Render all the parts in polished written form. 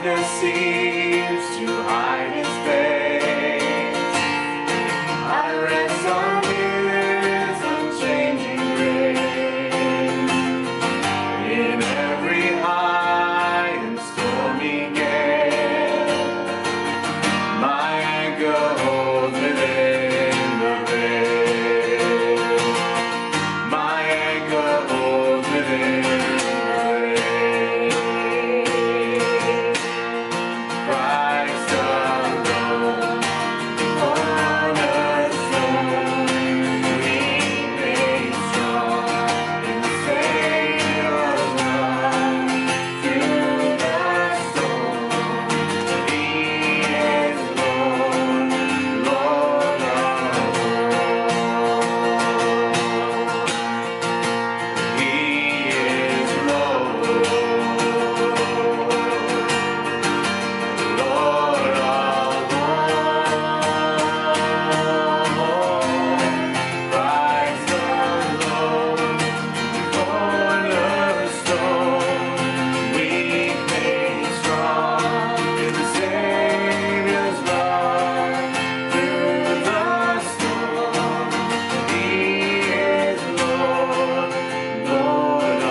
darkness seems to hide his face. I rest on his unchanging grace. In every high and stormy gale, my anchor holds within the veil. My anchor holds within the veil. Christ alone, cornerstone, we made strong in the Savior's love through the storm. He is Lord, Lord of all. He is Lord, Lord of all. Christ alone, cornerstone, weak made strong in the Savior's love through the storm. He is Lord, Lord of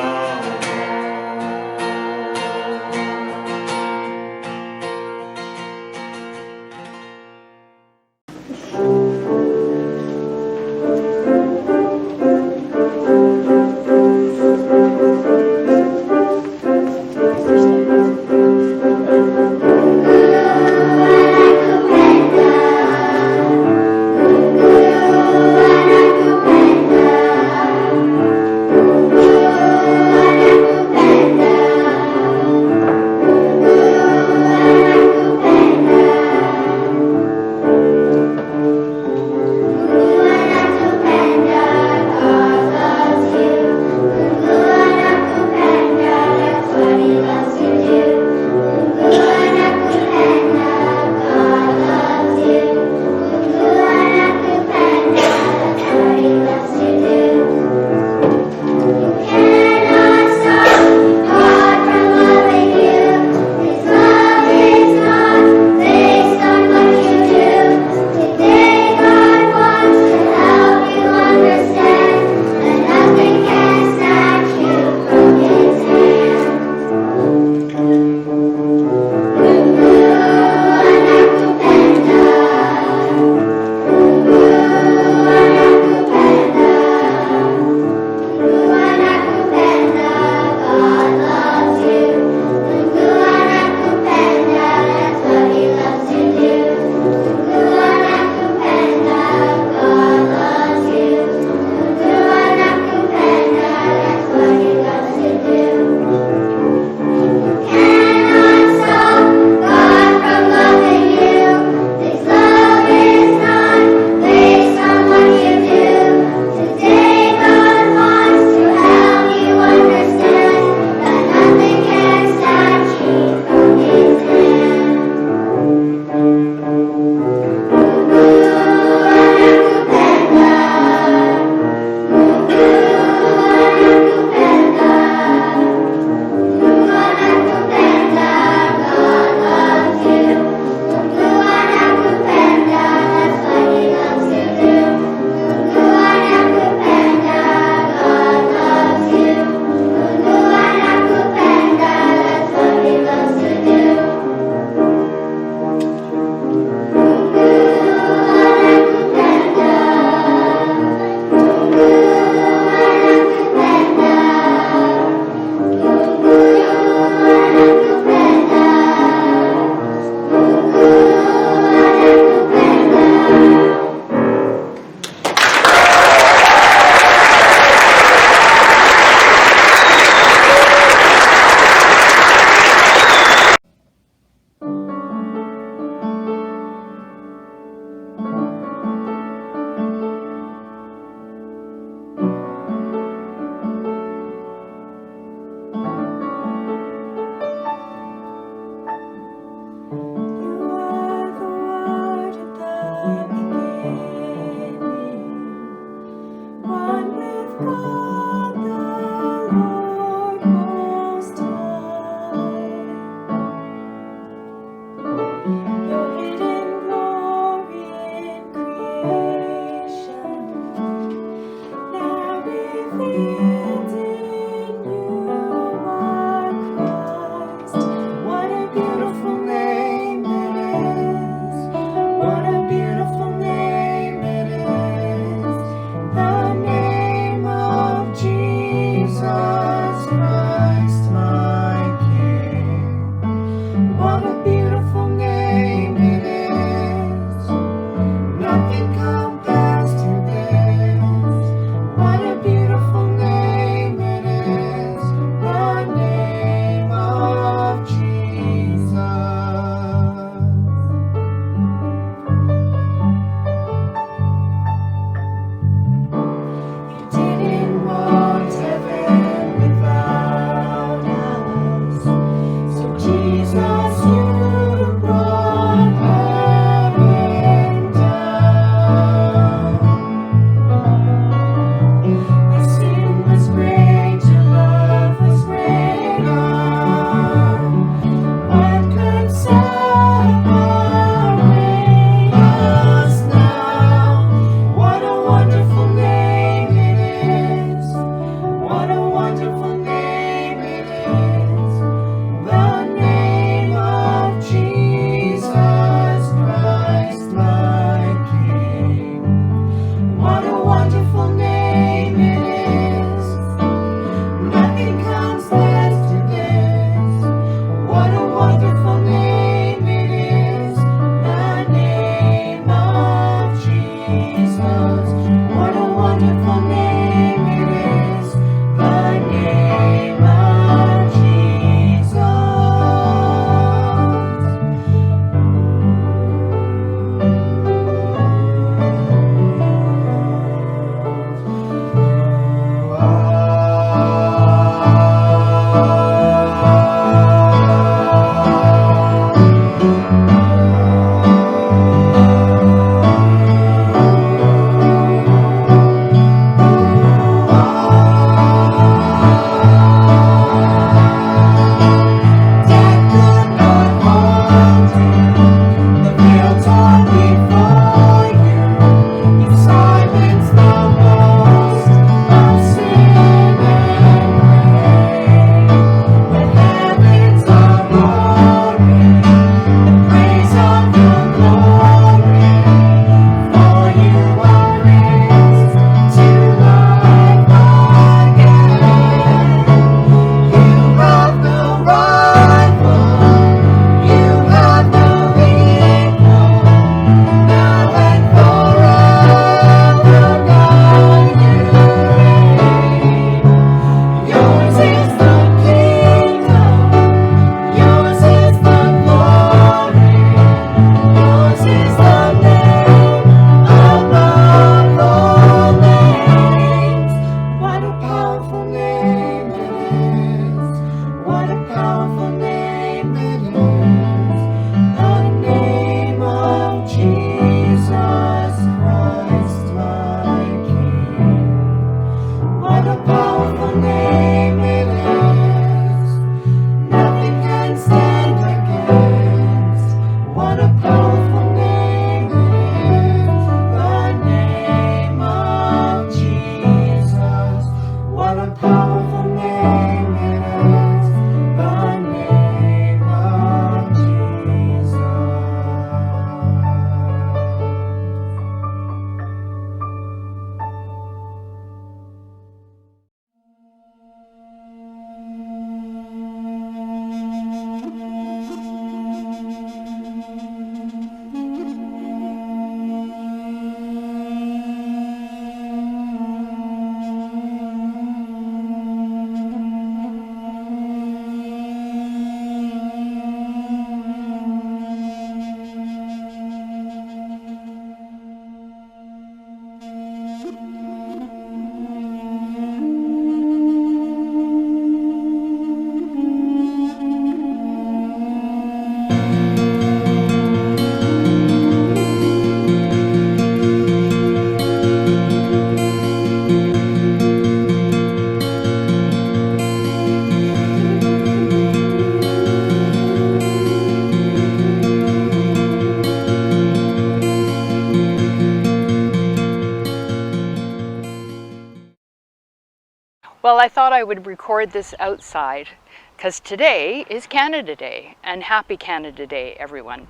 Well, I thought I would record this outside because today is Canada Day, and happy Canada Day, everyone.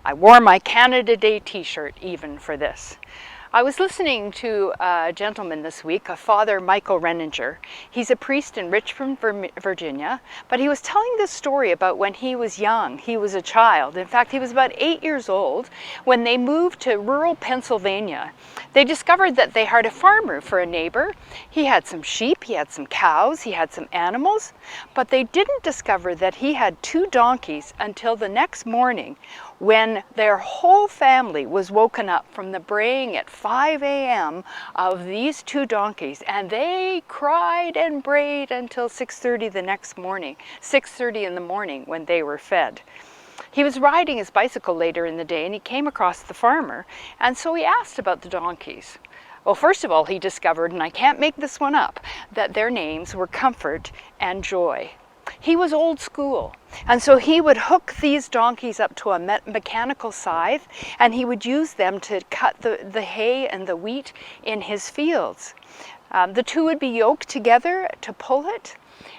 I wore my Canada Day t-shirt even for this. I was listening to a gentleman this week, a Father Michael Renninger. He's a priest in Richmond, Virginia, but he was telling this story about when he was young. He was a child. In fact, he was about 8 years old when they moved to rural Pennsylvania. They discovered that they had a farmer for a neighbor. He had some sheep, he had some cows, he had some animals, but they didn't discover that he had 2 donkeys until the next morning, when their whole family was woken up from the braying at 5 a.m. of these 2 donkeys, and they cried and brayed until 6:30 the next morning, 6:30 in the morning when they were fed. He was riding his bicycle later in the day and he came across the farmer, and so he asked about the donkeys. Well, first of all, he discovered, and I can't make this one up, that their names were Comfort and Joy. He was old school, and so he would hook these donkeys up to a mechanical scythe, and he would use them to cut the hay and the wheat in his fields. The 2 would be yoked together to pull it,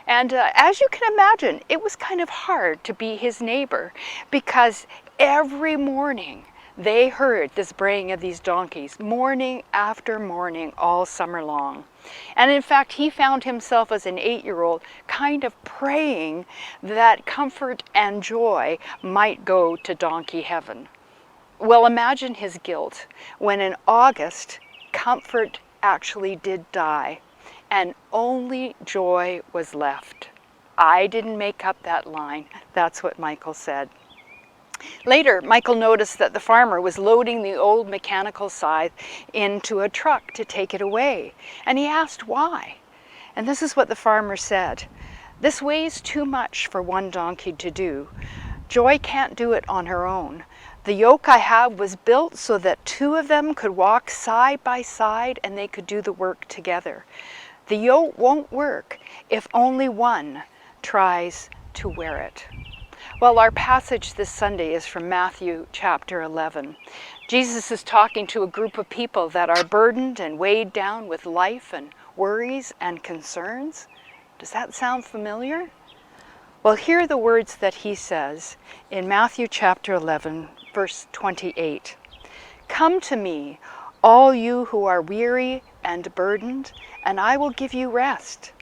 and as you can imagine, it was kind of hard to be his neighbor, because every morning they heard this braying of these donkeys, morning after morning, all summer long. And in fact, he found himself as an 8-year-old kind of praying that Comfort and Joy might go to donkey heaven. Well, imagine his guilt when in August, Comfort actually did die, and only Joy was left. I didn't make up that line. That's what Michael said. Later, Michael noticed that the farmer was loading the old mechanical scythe into a truck to take it away, and he asked why. And this is what the farmer said: "This weighs too much for one donkey to do. Joy can't do it on her own. The yoke I have was built so that 2 of them could walk side by side and they could do the work together. The yoke won't work if only one tries to wear it." Well, our passage this Sunday is from Matthew chapter 11. Jesus is talking to a group of people that are burdened and weighed down with life and worries and concerns. Does that sound familiar? Well, hear the words that he says in Matthew chapter 11, verse 28. "Come to me, all you who are weary and burdened, and I will give you rest.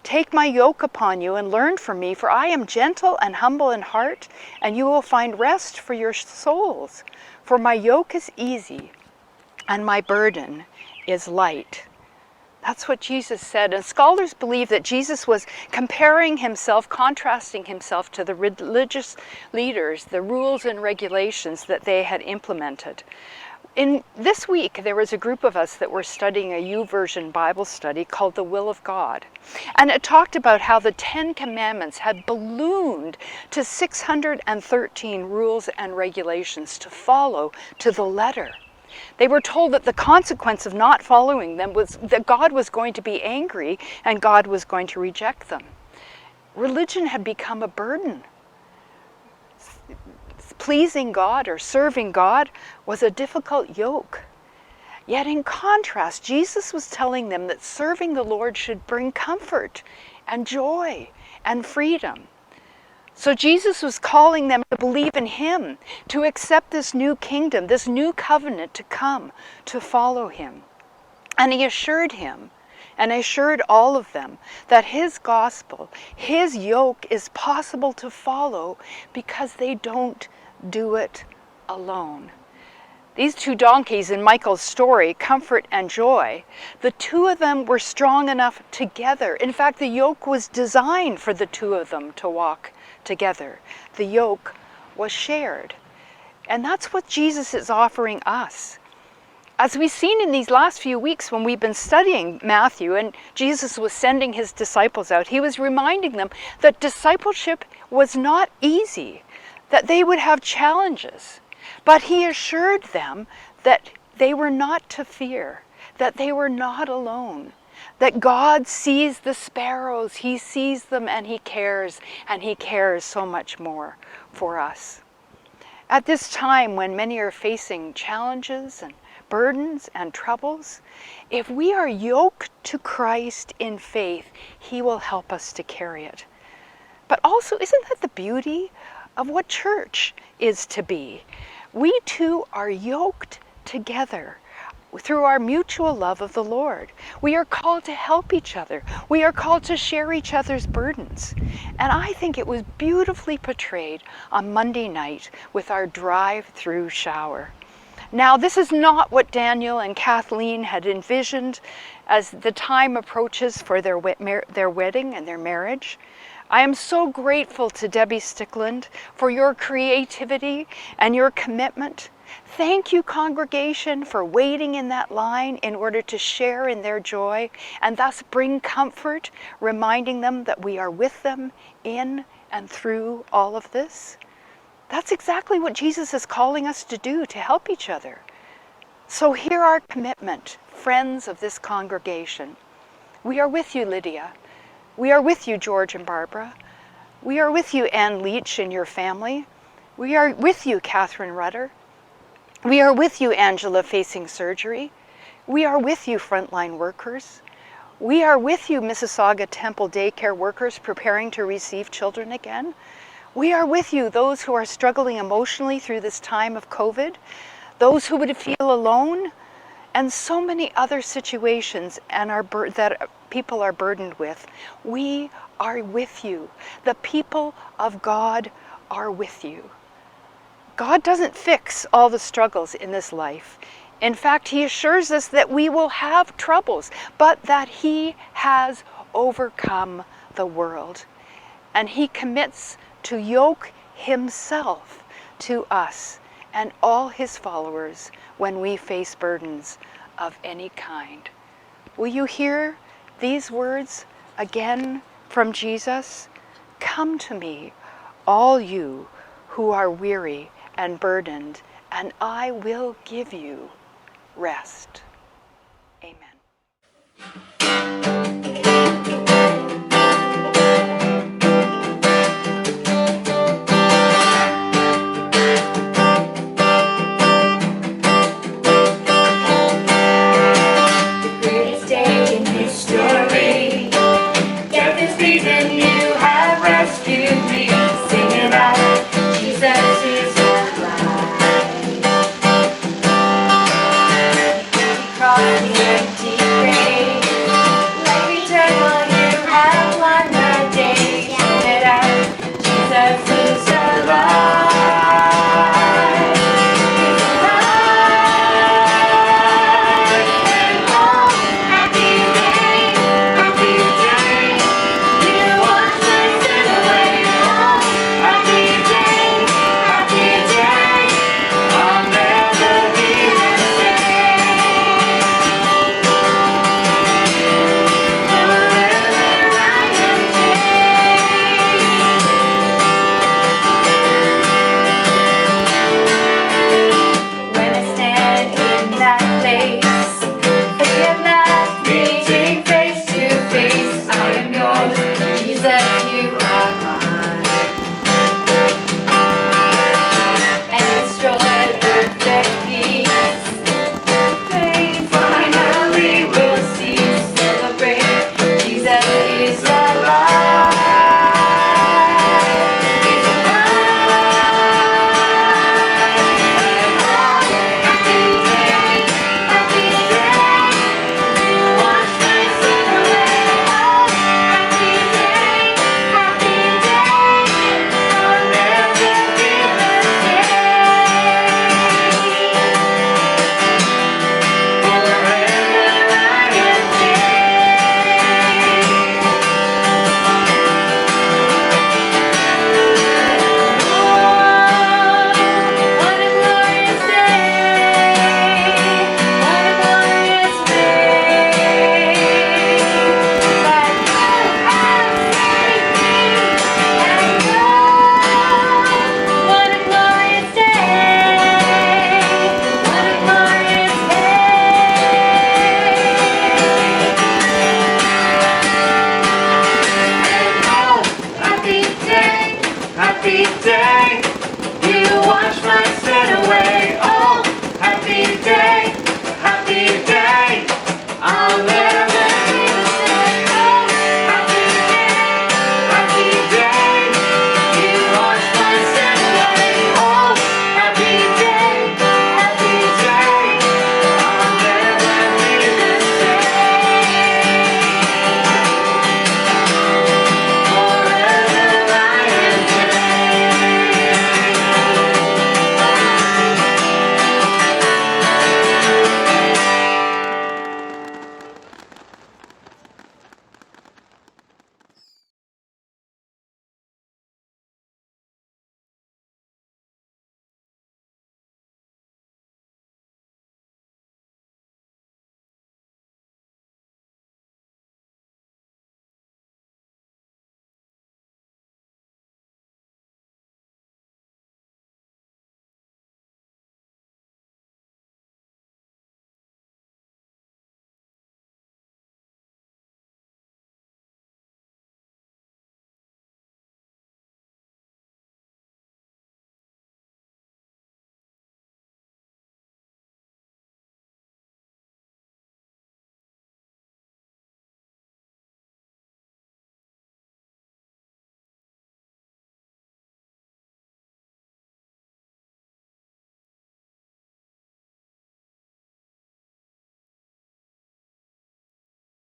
Take my yoke upon you and learn from me, for I am gentle and humble in heart, and you will find rest for your souls. For my yoke is easy and my burden is light." That's what Jesus said, and scholars believe that Jesus was comparing himself, contrasting himself to the religious leaders, the rules and regulations that they had implemented. In this week, there was a group of us that were studying a YouVersion Bible study called The Will of God. And it talked about how the 10 Commandments had ballooned to 613 rules and regulations to follow to the letter. They were told that the consequence of not following them was that God was going to be angry and God was going to reject them. Religion had become a burden. Pleasing God or serving God was a difficult yoke. Yet in contrast, Jesus was telling them that serving the Lord should bring comfort and joy and freedom. So Jesus was calling them to believe in him, to accept this new kingdom, this new covenant to come, to follow him. And he assured him, and assured all of them, that his gospel, his yoke is possible to follow because they don't do it alone. These 2 donkeys in Michael's story, Comfort and Joy, the 2 of them were strong enough together. In fact, the yoke was designed for the 2 of them to walk together. The yoke was shared. And that's what Jesus is offering us. As we've seen in these last few weeks when we've been studying Matthew and Jesus was sending his disciples out, he was reminding them that discipleship was not easy, that they would have challenges. But he assured them that they were not to fear, that they were not alone, that God sees the sparrows, he sees them and he cares so much more for us. At this time when many are facing challenges and burdens and troubles, if we are yoked to Christ in faith, He will help us to carry it. But also, isn't that the beauty of what church is to be? We two are yoked together through our mutual love of the Lord. We are called to help each other. We are called to share each other's burdens. And I think it was beautifully portrayed on Monday night with our drive-through shower. Now, this is not what Daniel and Kathleen had envisioned as the time approaches for their wedding and their marriage. I am so grateful to Debbie Stickland for your creativity and your commitment. Thank you, congregation, for waiting in that line in order to share in their joy and thus bring comfort, reminding them that we are with them in and through all of this. That's exactly what Jesus is calling us to do, to help each other. So hear our commitment, friends of this congregation. We are with you, Lydia. We are with you, George and Barbara. We are with you, Ann Leach and your family. We are with you, Catherine Rudder. We are with you, Angela, facing surgery. We are with you, frontline workers. We are with you, Mississauga Temple daycare workers preparing to receive children again. We are with you, those who are struggling emotionally through this time of COVID, those who would feel alone, and so many other situations that people are burdened with. We are with you. The people of God are with you. God doesn't fix all the struggles in this life. In fact, He assures us that we will have troubles, but that He has overcome the world. And He commits to yoke Himself to us and all His followers when we face burdens of any kind. Will you hear these words again from Jesus? Come to me, all you who are weary and burdened, and I will give you rest. Amen.